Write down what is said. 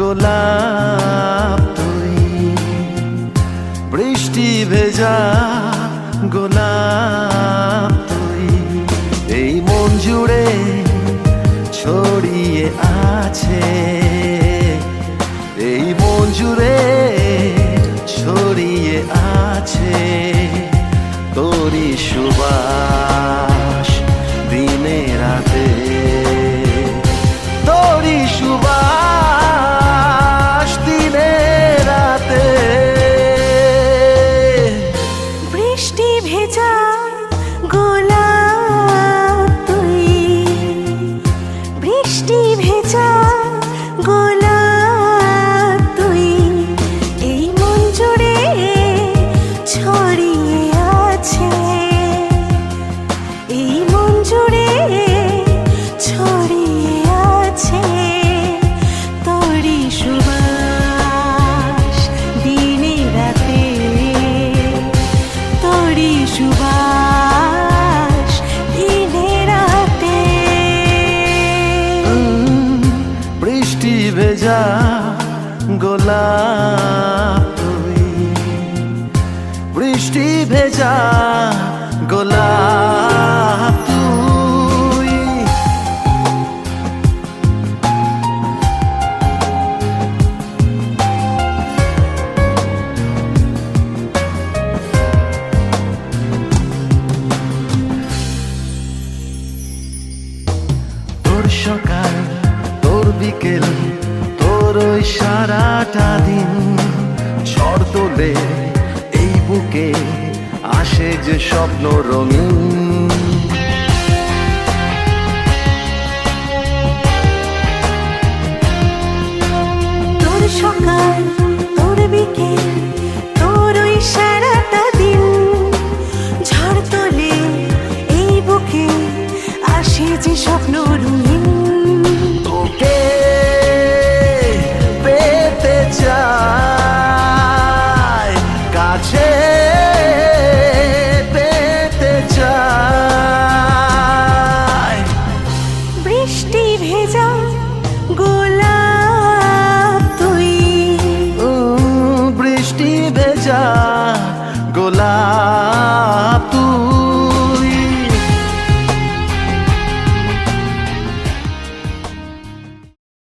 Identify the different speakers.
Speaker 1: গোলাপ তুই, বৃষ্টি ভেজা গোলাপ তুই, এই মন জুড়ে ছড়িয়ে আছে, এই মন জুড়ে ছড়িয়ে আছে তোরই সুবাস দিনে রাতে, তোরই সুবাস দিনে রাতে।
Speaker 2: বৃষ্টি ভেজা গোলাপ তুই, বৃষ্টি ভেজা গোলাপ তুই, এই মন জুড়ে ছড়িয়ে আছে, এই মন জুড়ে ছড়িয়ে আছে তোরই সুবাস দিনে রাতে, তোরই সুবাস দিনে রাতে।
Speaker 1: বৃষ্টি ভেজা গোলাপ তুই, বৃষ্টি ভেজা গোলাপ তুই। তোর সকাল তোর বিকেল তোর ওই সারাটা দিন, ঝড় তোলে এই বুকে আসে যে স্বপ্ন রঙিন,
Speaker 2: তোর সকাল তোর বিকেল তোর ওই সারাটা দিন, ঝড় তোলে এই বুকে আসে যে স্বপ্ন রঙিন,
Speaker 1: তোকে পেতে চাই কাছে, পেতে চাই।
Speaker 2: বৃষ্টি ভেজা গোলাপ তুই,
Speaker 1: বৃষ্টি ভেজা গোলাপ